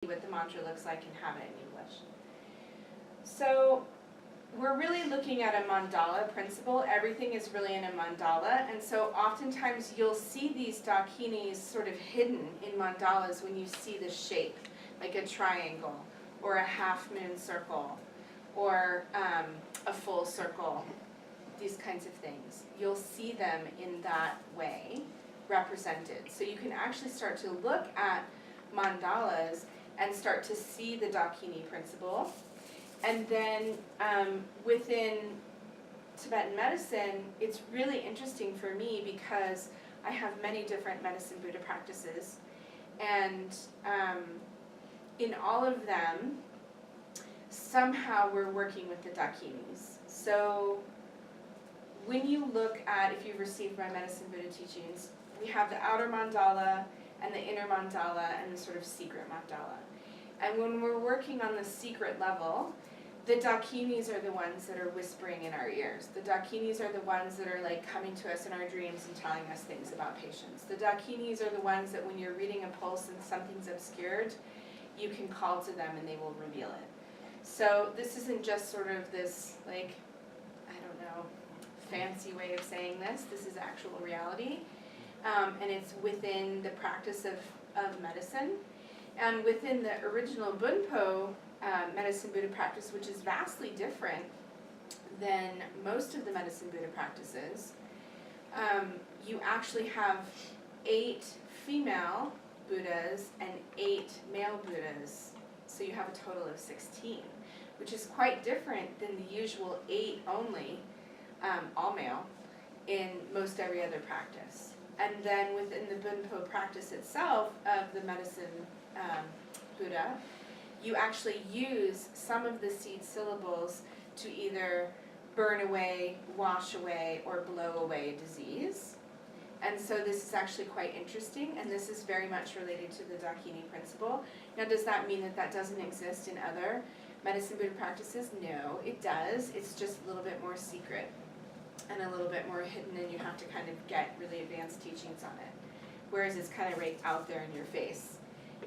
what the mantra looks like and have it in English. So we're really looking at a mandala principle. Everything is really in a mandala, and so oftentimes you'll see these dakinis sort of hidden in mandalas when you see the shape, like a triangle, or a half moon circle, or a full circle, these kinds of things. You'll see them in that way represented. So you can actually start to look at mandalas and start to see the dakini principle. And then within Tibetan medicine, it's really interesting for me because I have many different medicine Buddha practices, and in all of them, somehow we're working with the dakinis. So when you look at, if you've received my medicine Buddha teachings, we have the outer mandala and the inner mandala and the sort of secret mandala. And when we're working on the secret level, the dakinis are the ones that are whispering in our ears. The dakinis are the ones that are like coming to us in our dreams and telling us things about patients. The dakinis are the ones that when you're reading a pulse and something's obscured, you can call to them and they will reveal it. So this isn't just sort of this, like, I don't know, fancy way of saying this. This is actual reality. And it's within the practice of medicine. And within the original Bunpo medicine Buddha practice, which is vastly different than most of the medicine Buddha practices, you actually have 8 female Buddhas and 8 male Buddhas. So you have a total of 16, which is quite different than the usual 8 only, all male, in most every other practice. And then within the Bunpo practice itself of the medicine Buddha, you actually use some of the seed syllables to either burn away, wash away, or blow away disease. And so this is actually quite interesting, and this is very much related to the Dakini principle. Now, does that mean that that doesn't exist in other medicine Buddha practices? No, it does. It's just a little bit more secret and a little bit more hidden, and you have to kind of get really advanced teachings on it. Whereas it's kind of right out there in your face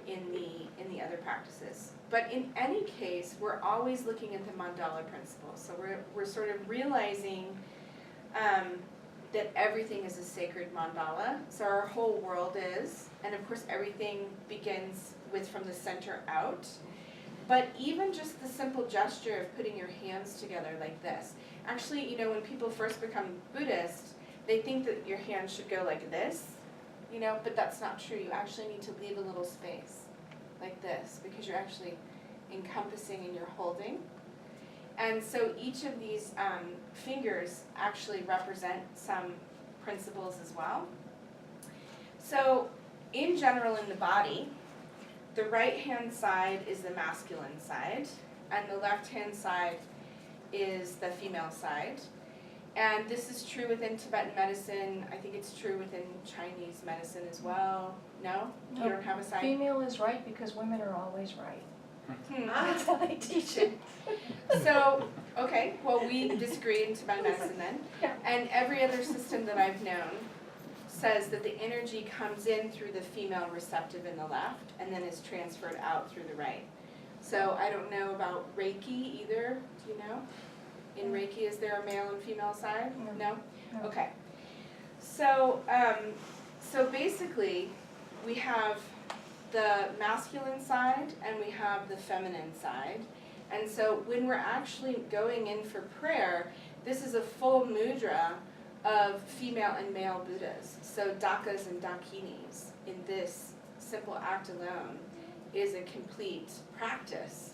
in the other practices. But in any case, we're always looking at the mandala principle. So we're sort of realizing that everything is a sacred mandala. So our whole world is, and of course everything begins with from the center out. But even just the simple gesture of putting your hands together like this. Actually, you know, when people first become Buddhist, they think that your hands should go like this, you know, but that's not true. You actually need to leave a little space like this because you're actually encompassing and you're holding. And so each of these fingers actually represent some principles as well. So in general in the body, the right-hand side is the masculine side, and the left-hand side is the female side. And this is true within Tibetan medicine. I think it's true within Chinese medicine as well. No? You don't have a side? Female is right because women are always right. That's how they teach it. So, okay, well we disagree in Tibetan medicine then. Yeah. And every other system that I've known says that the energy comes in through the female receptive in the left and then is transferred out through the right. So I don't know about Reiki either. Do you know? In Reiki, is there a male and female side? No? No. Okay. So, so basically, we have the masculine side and we have the feminine side. And so when we're actually going in for prayer, this is a full mudra of female and male Buddhas. So dakas and dakinis in this simple act alone is a complete practice,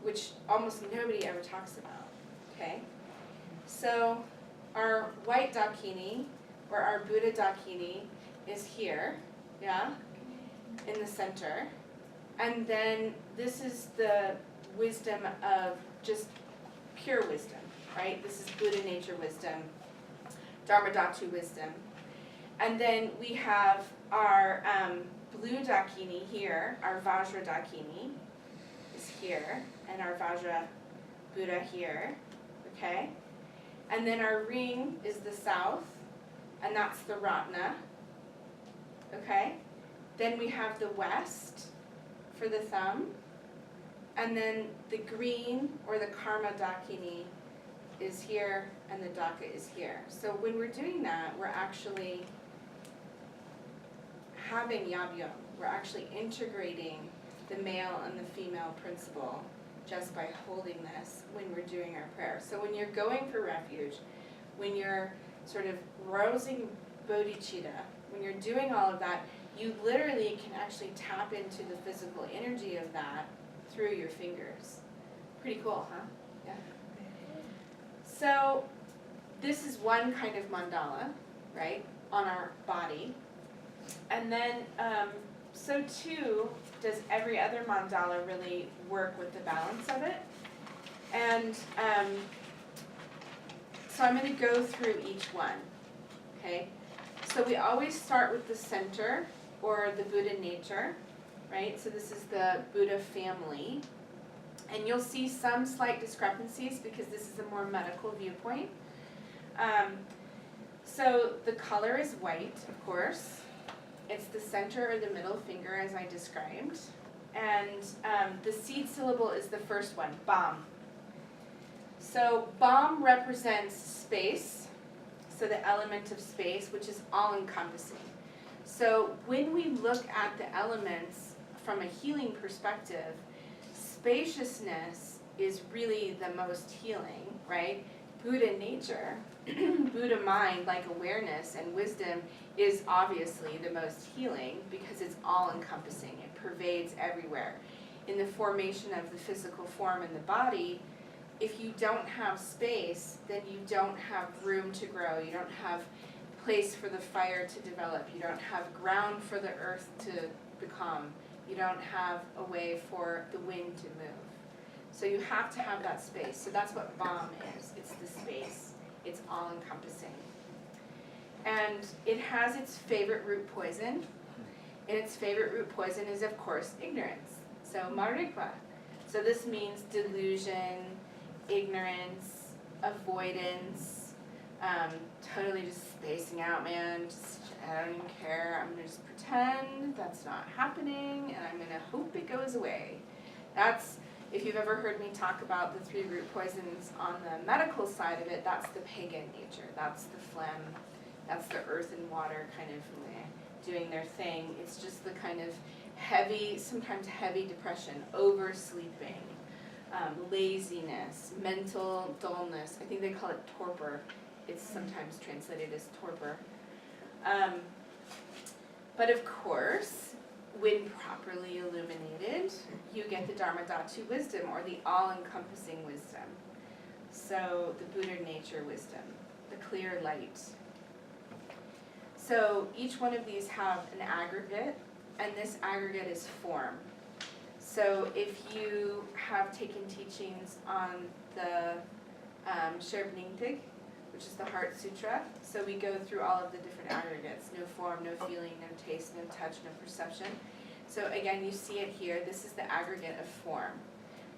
which almost nobody ever talks about, okay? So our white dakini, or our Buddha dakini, is here, yeah, in the center. And then this is the wisdom of just pure wisdom, right? This is Buddha nature wisdom, Dharma Dhatu wisdom. And then we have our blue dakini here, our Vajra dakini is here, and our Vajra Buddha here, okay? And then our ring is the south, and that's the Ratna, okay? Then we have the west for the thumb. And then the green, or the Karma Dakini, is here, and the Daka is here. So when we're doing that, we're actually having Yabyum. We're actually integrating the male and the female principle just by holding this when we're doing our prayer. So when you're going for refuge, when you're sort of rousing bodhicitta, when you're doing all of that, you literally can actually tap into the physical energy of that through your fingers. Pretty cool, huh? Yeah. So this is one kind of mandala, right, on our body. And then, so too, does every other mandala really work with the balance of it. And so I'm going to go through each one, okay? So we always start with the center, or the Buddha nature, right? So this is the Buddha family. And you'll see some slight discrepancies because this is a more medical viewpoint. So the color is white, of course. It's the center or the middle finger, as I described. And the seed syllable is the first one, Bam. So Bam represents space, so the element of space, which is all-encompassing. So when we look at the elements from a healing perspective, spaciousness is really the most healing, right? Buddha nature, Buddha mind, like awareness and wisdom, is obviously the most healing because it's all-encompassing. It pervades everywhere. In the formation of the physical form in the body, if you don't have space, then you don't have room to grow. You don't have place for the fire to develop. You don't have ground for the earth to become. You don't have a way for the wind to move. So you have to have that space. So that's what Bam is. It's the space. It's all-encompassing. And it has its favorite root poison. And its favorite root poison is, of course, ignorance. So Marikpa. So this means delusion, ignorance, avoidance, totally just spacing out, man. Just, I don't even care. I'm gonna just pretend that's not happening, and I'm gonna hope it goes away. That's, if you've ever heard me talk about the 3 root poisons on the medical side of it, that's the pagan nature. That's the phlegm. That's the earth and water kind of doing their thing. It's just the kind of heavy, sometimes heavy depression, oversleeping, laziness, mental dullness. I think they call it torpor. It's sometimes translated as torpor. But of course, when properly illuminated, you get the Dharma Dhatu wisdom, or the all-encompassing wisdom. So the Buddha nature wisdom, the clear light. So each one of these have an aggregate, and this aggregate is form. So if you have taken teachings on the Sherb Ningtig, which is the Heart Sutra, so we go through all of the different aggregates: no form, no feeling, no taste, no touch, no perception. So again, you see it here. This is the aggregate of form,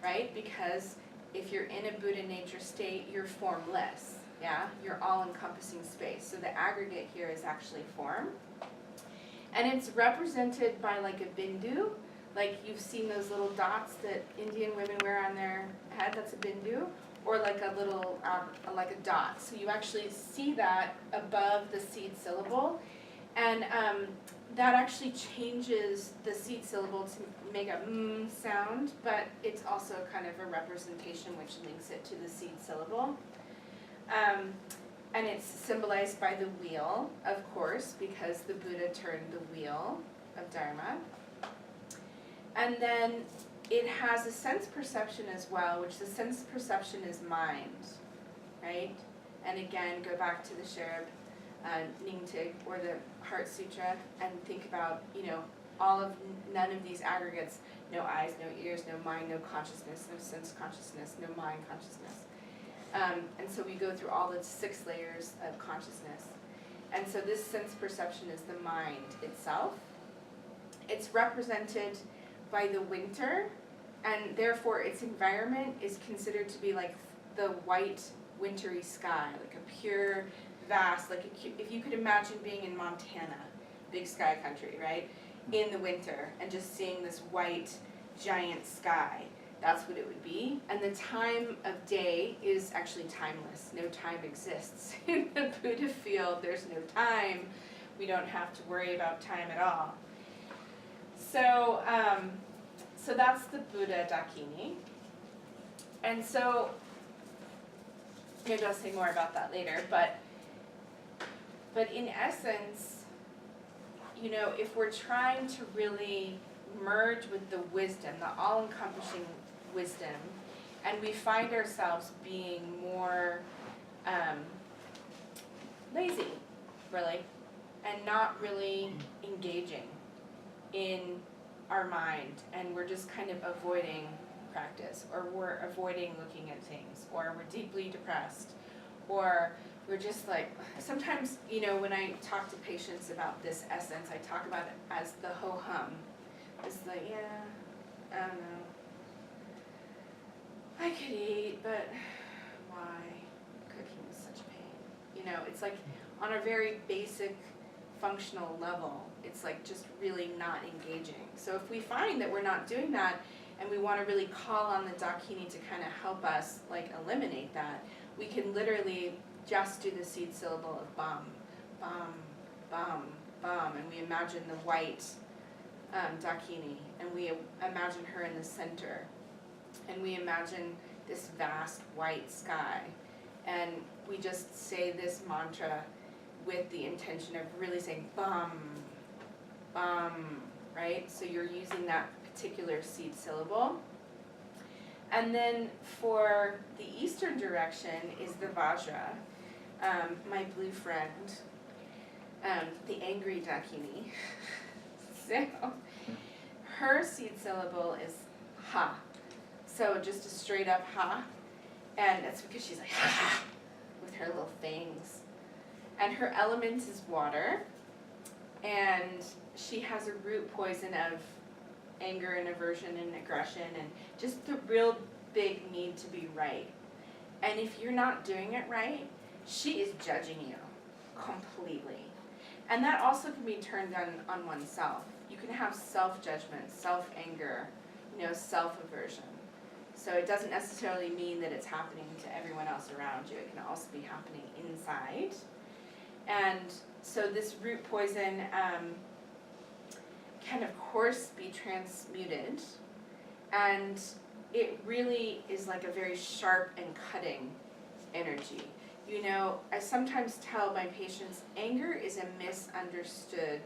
right? Because if you're in a Buddha nature state, you're formless. Yeah, you're all-encompassing space. So the aggregate here is actually form. And it's represented by like a bindu. Like you've seen those little dots that Indian women wear on their head, that's a bindu. Or like a little, like a dot. So you actually see that above the seed syllable. And that actually changes the seed syllable to make a sound, but it's also kind of a representation which links it to the seed syllable. And it's symbolized by the wheel, of course, because the Buddha turned the wheel of Dharma. And then it has a sense perception as well, which the sense perception is mind, right? And again, go back to the Sherab Ningtig, or the Heart Sutra, and think about, none of these aggregates: no eyes, no ears, no mind, no consciousness, no sense consciousness, no mind consciousness. And so we go through all the 6 layers of consciousness. And so this sense perception is the mind itself. It's represented by the winter, and therefore its environment is considered to be like the white wintry sky, like a pure, vast, like if you could imagine being in Montana, big sky country, right? in the winter and just seeing this white giant sky. That's what it would be. And the time of day is actually timeless. No time exists. In the Buddha field, there's no time. We don't have to worry about time at all. So, so that's the Buddha Dakini. And so, maybe I'll say more about that later, but in essence, you know, if we're trying to really merge with the wisdom, the all-encompassing wisdom, and we find ourselves being more lazy, really, and not really engaging in our mind, and we're just kind of avoiding practice, or we're avoiding looking at things, or we're deeply depressed, or we're just like, sometimes, you know, when I talk to patients about this essence, I talk about it as the ho-hum. It's like, yeah, I don't know. I could eat, but why? Cooking is such a pain. You know, it's like on a very basic functional level, it's like just really not engaging. So if we find that we're not doing that, and we want to really call on the Dakini to kind of help us like eliminate that, we can literally just do the seed syllable of bum, bum, bum, bum, and we imagine the white Dakini, and we imagine her in the center, and we imagine this vast white sky, and we just say this mantra with the intention of really saying bum, bum, right? So you're using that particular seed syllable. And then for the eastern direction is the Vajra, my blue friend, the angry Dakini. So her seed syllable is ha. So just a straight up ha. And that's because she's like ha with her little fangs. And her element is water. And she has a root poison of anger and aversion and aggression and just the real big need to be right. And if you're not doing it right, she is judging you completely. And that also can be turned on oneself. You can have self-judgment, self-anger, you know, self-aversion. So it doesn't necessarily mean that it's happening to everyone else around you. It can also be happening inside. And so this root poison can of course be transmuted, and it really is like a very sharp and cutting energy. You know, I sometimes tell my patients anger is a misunderstood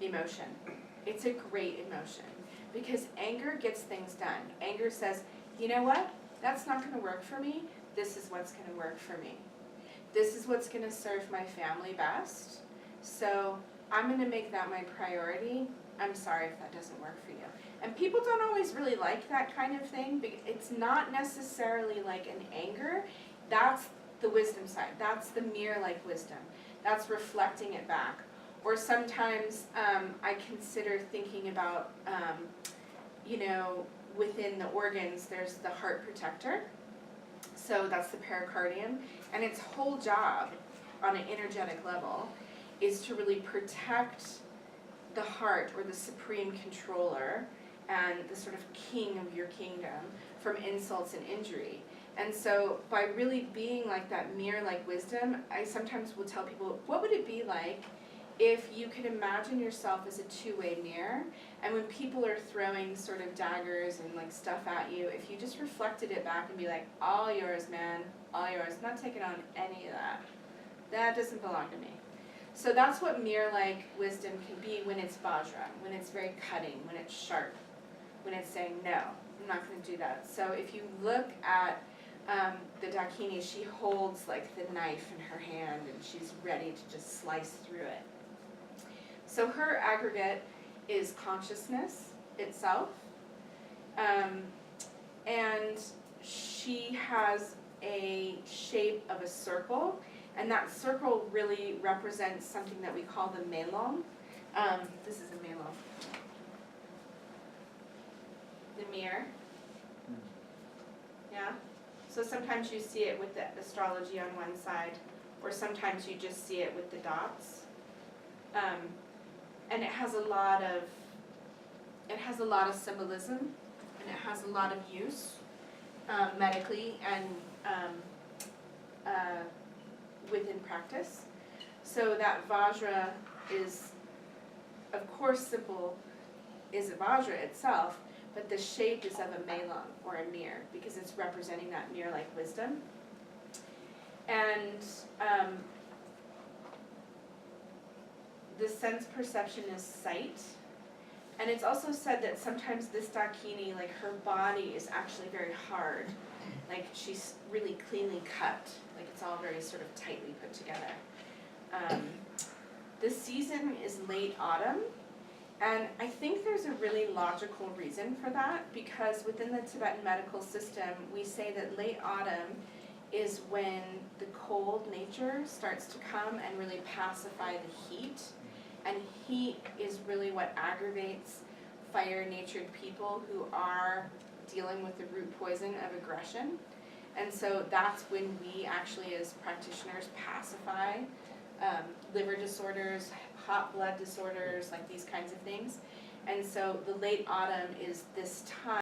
emotion. It's a great emotion because anger gets things done. Anger says, you know what, that's not going to work for me, this is what's going to work for me. This is what's going to serve my family best, so I'm going to make that my priority. I'm sorry if that doesn't work for you. And people don't always really like that kind of thing. It's not necessarily like an anger. That's the wisdom side. That's the mirror-like wisdom. That's reflecting it back. Or sometimes I consider thinking about, you know, within the organs, there's the heart protector. So that's the pericardium. And its whole job on an energetic level is to really protect the heart, or the supreme controller and the sort of king of your kingdom, from insults and injury. And so by really being like that mirror-like wisdom, I sometimes will tell people, what would it be like if you could imagine yourself as a two-way mirror, and when people are throwing sort of daggers and like stuff at you, if you just reflected it back and be like, all yours, man, all yours, not taking on any of that. That doesn't belong to me. So that's what mirror-like wisdom can be when it's Vajra, when it's very cutting, when it's sharp, when it's saying, no, I'm not going to do that. So if you look at the Dakini, she holds like the knife in her hand and she's ready to just slice through it. So her aggregate is consciousness itself, and she has a shape of a circle, and that circle really represents something that we call the melon. This is a melon. The mirror. Yeah? So sometimes you see it with the astrology on one side, or sometimes you just see it with the dots. and it has a lot of symbolism, and it has a lot of use medically and within practice. So that Vajra is, of course, simple is a Vajra itself, but the shape is of a melon or a mirror because it's representing that mirror-like wisdom. And the sense perception is sight. And it's also said that sometimes this Dakini, like her body is actually very hard. Like she's really cleanly cut. Like it's all very sort of tightly put together. The season is late autumn. And I think there's a really logical reason for that, because within the Tibetan medical system, we say that late autumn is when the cold nature starts to come and really pacify the heat. And heat is really what aggravates fire-natured people who are dealing with the root poison of aggression. And so that's when we actually as practitioners pacify liver disorders, hot blood disorders, like these kinds of things. And so the late autumn is this time